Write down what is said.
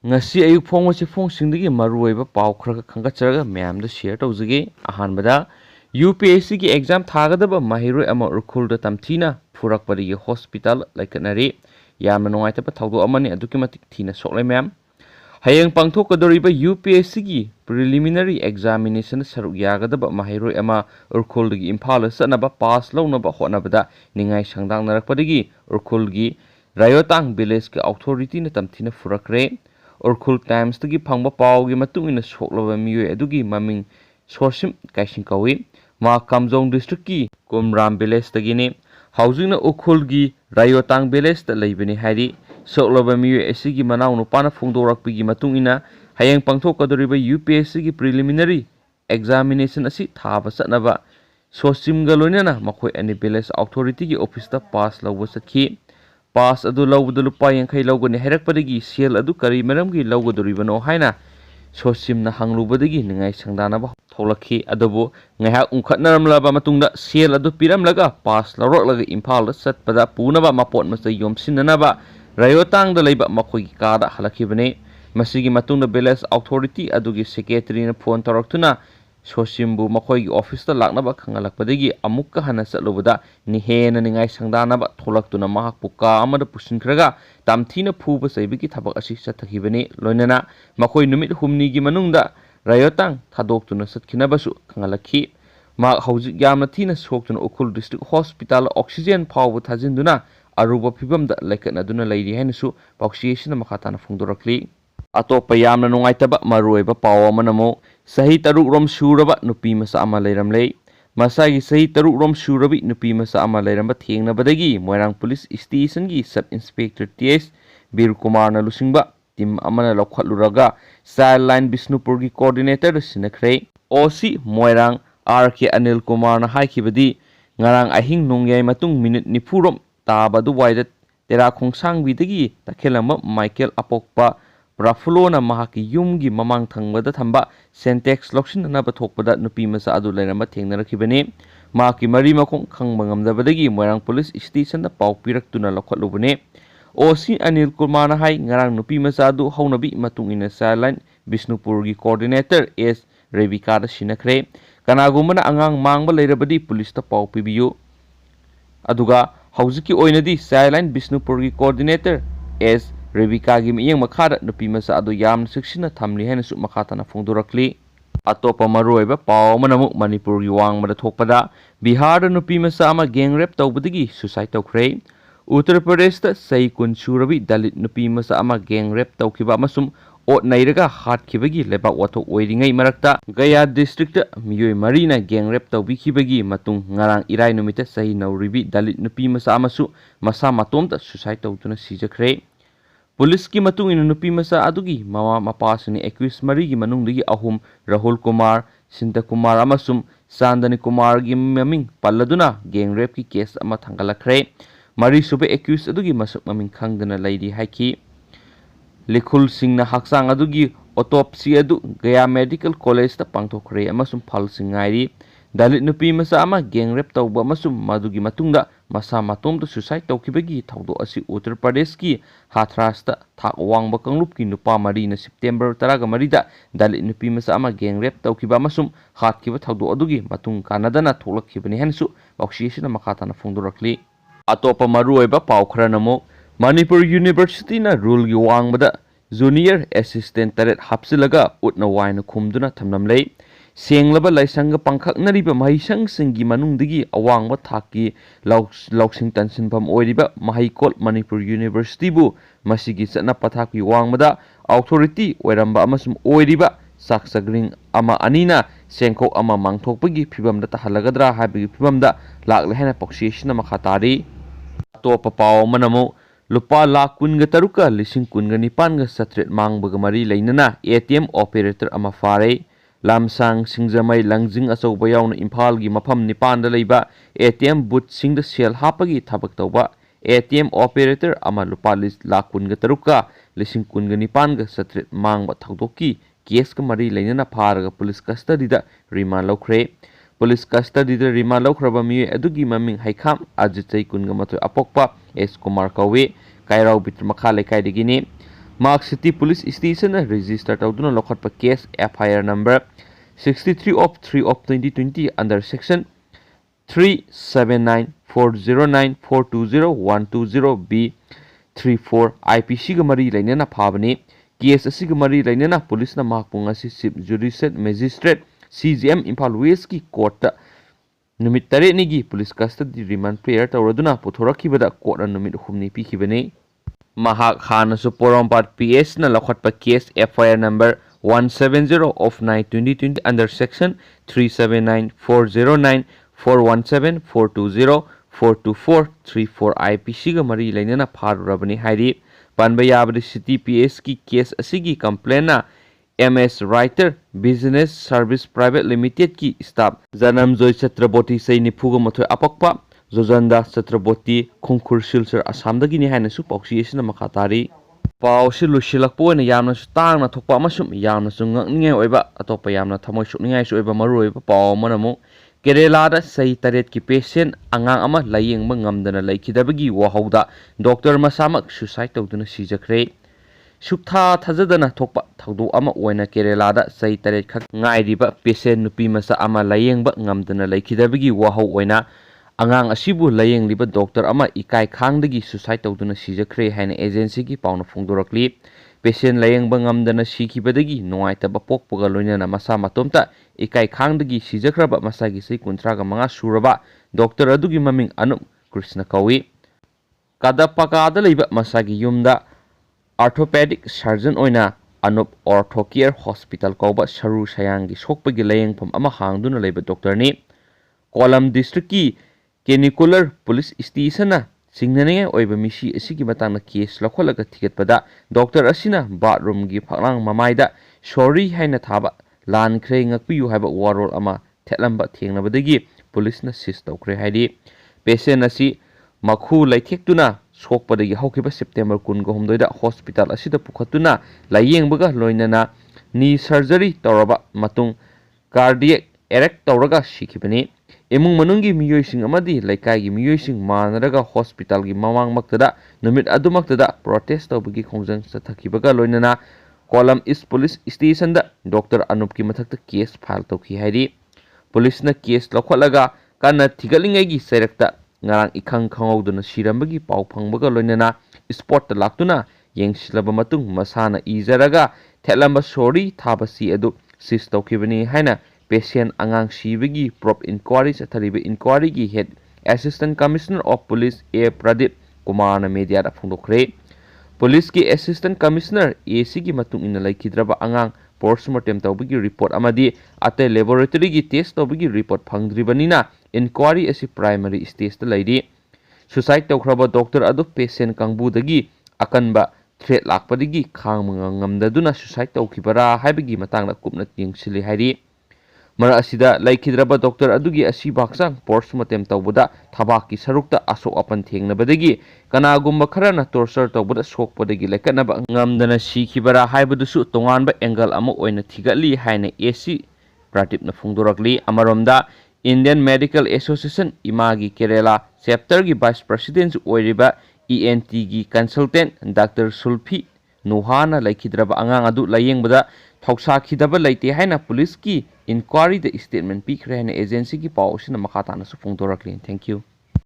ngasi ayuk phongwasi phongsingdagi maruoiba paw khara khangatcharaga mayamda share tawjage ahanbada UPSC ki exam thagadaba mahiroi ama urkhulda tamthina phurakpari hospital laikanari yamna nongaitaba thawdo amani aduki matik thina soklai mayam hayeng pangthokadoriba UPSC ki preliminary examination saruk yagadaba mahiroi ama urkhulgi imphal sanaba pass lawnaba honabada ningai sangdang narakpadagi urkhulgi rayotang village ki authority na tamthina phurakre Urkhul Times tagi phangba pawgi matungina soklaba miyoi adugi maming sorsim kaising kawi ma Kamjong district ki Kumram village tagini haujingna Urkhulgi Rayotang village ta leibani hari soklaba miyoi asigi manaw nupana phungdorakpigi matungina hayeng pangthokadoriba UPSC ki preliminary examination asi thaba satnaba sosimga loinana makhoi ani village authority ki office ta pass lawba sakhi pass adu lawbadu lupa yankhai lawgani herakpadagi sel adu kari maramgi lawgadoribano haina sosimna hanglubadagi ningai sangdanaba tholakhi adubu ngaiha unkhatnaramlaba matungda sel adu piramlaga pass lawroklaga imphal satpada punaba mapot masa yomsinanaba rayotangda leiba makhoigi kada halakhibane masigi matungda village authority adugi secretary na phone taraktuna sosimbu makhoigi office ta laknaba khangalakpadagi amukka hana satlubada ni hena ningai sangdanaba tholaktuna mahakpu ka amada pusinkhraga tamthina phuba saibiki thabak asi sathakibani loinana makhoi numit humni gi manungda rayotang thadoktuna satkinabasu khangalakhi ma hauji yamna thina soktuna Ukhul district hospital oxygen phawbu thajinduna aruba phibamda laikanaduna leiri hainasu pausiation makhatana phungdorakli atopa yamna nungaitaba maruoiba paw amanamo sahi taruk rom suraba nupi masa ama leiramlei masagi sahi taruk rom surabi nupi masa ama leiramba thengnabadagi Moirang police station gi sub inspector TS Bir Kumar na lusingba tim amana lokhatluraga sideline Bisnupur gi coordinator sinakhre OC Moirang RK Anil Kumar na haikibadi ngarang ahing nongyai matung minute nifurom tabadu waida tera khongsang bidagi takhelama Michael Apokpa Rafulo na mahaki yumgi mamang thangbada thamba Sentex loksin na bathokpada nupi masa adu leiramba thengnarakibani maki mari makong khangba ngamdabadagi Moirang police station na paw piraktuna lokhatlubane OC Anil Kumar na hai ngarang nupi masa adu haunabi matungina sideline Bisnupur gi coordinator S Rebika da sinakre kanagumana angang mangba leirabadi police ta paw pibiyu aduga haujiki oinadi sideline Bisnupur gi coordinator S Rebika gi miyeng makhada nupi masa adu yam siksina thamli haina su makhatana phungdorakli atopa maruoiba paw manamu Manipur gi wangmada thokpada Bihar da nupi masa ama gang rape tawbadagi suicide tawkhre Uttar Pradesh ta sai kun surabi dalit nupi masa ama gang rape tawkhiba amasum ot nairaga hatkibagi lebak wathok oiringai marakta Gaya district ta miyoi marina gang rape tawbikhibagi matung ngarang irai numita sahi nauribi dalit nupi masa amasu masa matomta suicide tawtuna sijakhre Police ki matung ina nupi masa adugi mama mapasuni accused mari gi manungdagi ahum Rahul Kumar Sinta Kumar amasum Sandani Kumar gi maming palladuna gang rape ki case ama thangalakre mari sube accused adugi masuk maming khangdana leidi haiki Likhul Singh na haksang adugi autopsy adu Gaya Medical College ta pangthokre amasum phal singairi dalit nupi masa ama gang rape tawba amasum madugi matungda masa matomda suicide tawkibagi thawdo asi Uttar Pradesh ki Hathras ta thak wangba kanglup ki nupa mari na September 13 da dalit nupi masa ama gang rape tawkiba amasum hatkiba thawdo adugi matung kanadana tholakhibani hansu auxiliation makhatana phungdorakli atopa maruoiba paw khranamo Manipur University na rule gi wangbada junior assistant taret hapsilaga utna waina khumduna thamnamlei senglaba laisanga pangkhaknariba mahisang singi manungdagi awangba thaki lauksing tansinpham oiriba Mahaikot Manipur University bu masigi chana pathaki wangmada authority oiramba amasum oiriba saksagring ama anina sengkho ama mangthokpagi phibamda tahalagadra habigi phibamda lakle hena poxiation makhatari atopa paw manamo lupa lakh kunga taruka lising kunga nipan ga satret mangbaga mari leinana ATM operator ama fare lamsang singjamai langjing achouba yauna imphal gi mafam nipan da leiba ATM booth singda sel hapagi thabak tawba ATM operator ama lupa lakh kunga taruka lising kunga nipan ga satret mangba thawdoki case ka mari leinana pharaga police custody da remand laukhre police custody da remand laukhraba mi adugi maming haikham ajitai kunga matoi apokpa S Kumar kawe kairau bit makha lekai digini Mark City Police Station register tawduna lokhatpa case FIR number 63 of 3 of 2020 under section 379409420 B34 IPC gamari lainana phabani case asi gamari lainana police na makpung asi chief judicial magistrate CGM Imphal West ki court numit tare nigi police custody remand prayer tawraduna puthorakhibada court na numit humni pikhibani mahak hanasu porompat PS na lokhatpa case FIR number 170 of 9/2020 under section 379409417420424 IPC ga mari lainana pharurabani hairi panba yabadi city PS ki case asigi complaint na MS Writer Business Service Private Limited ki staff Janam Joy Chatraboti sai nifuga mathoi apakpa Jojanda Chatraboti Khongkhur Silchar Assamdagi ni haina su pausi asina makatari pausi lusilakpo na yamna su tangna thokpa amasum yamna su ngakningai oiba atopa yamna thamoi sukningai su oiba maru oiba paw manamu Kerala da sai taret ki patient angang ama layengba ngamdana laikidabagi Wahauda Dr. Masamak suicide tawduna sijakre Sukta Thajadana thokpa thawdu ama oina Kerala da sai taret khak ngairiba patient nupi masa ama layengba ngamdana laikidabagi Wahau oina angang asibu layengliba doctor ama ikai khangdagi suicide tawduna sijakre haina agency ki pauna phongdorakli patient layengba ngamdana sikhibadagi nuaitaba pokpaga loinana masa matomta ikai khangdagi sijakraba masagi sei kuntraga manga suraba doctor adugi maming anu Krishna kawi kadapakada leiba masagi yumda orthopedic surgeon oina anup orthocare hospital kauba saru sayangi sokpagi layengpham ama hangduna leiba doctor ni Kolam district ki Kenicular Police Station na singnane oiba misi asigi matangna case lakholaga thigetpada doctor asina bathroom gi phaklang mamaida sorry haina thaba lan khrei ngakpiyu haiba warol ama thelamba thengnabadagi police na seize tawkre haidi patient asi makhu laithektuna sokpadagi haukiba September 19 da hospital asida pukhatuna layengbaga loinana knee surgery tawraba matung cardiac arrest tawraga sikhibani Emung manungi miyoising amadi laikai miyoising manaraga hospital gi mamang maktada numit adumaktada protest tawbagi khongjang sathakibaga loinana Kolam East Police Station da Dr. Anup ki mathakta case file tawki hairi police na case lakholaga kana thigalingai gi serekta ngarang ikhang khangawduna sirambagi pau phangbaga loinana spot ta laktuna yengsilaba matung masana izaraga thelamba sorry thabasi adu sis tawkibani haina patient angang sibagi prop inquiry chathariba inquiry gi head assistant commissioner of police A Pradip Kumar na media da phongdokre police ki assistant commissioner AC gi matung ina laikhidraba angang postmortem tawbagi report amadi ate laboratory gi test tawbagi report phangdribanina inquiry asi primary stage ta laidi suicide tawkhraba doctor adu patient kangbudagi akanba threat lakpadagi khangmanga ngamdaduna suicide tawkhibara haibagi matangda kupna yengsili hairi Mara asida laikhidraba doctor adugi asi baksang postmortem tawbada thabaki sarukta asok apan thengnabadagi kanagumba kharana torture tawbada sokpadagi laikanaba ngamdana sikhibara haibadusu tonganba angle ama oina thigali haina AC Pratipna phongdorakli amaromda Indian Medical Association imagi Kerala chapter gi vice president oiriba ENT gi consultant Dr. Sulfi Nuhana laikhidraba angang adu layengbada thausa khidaba laite haina police ki inquiry the statement pikre haina agency ki pawsina makhatana su phongdorakli thank you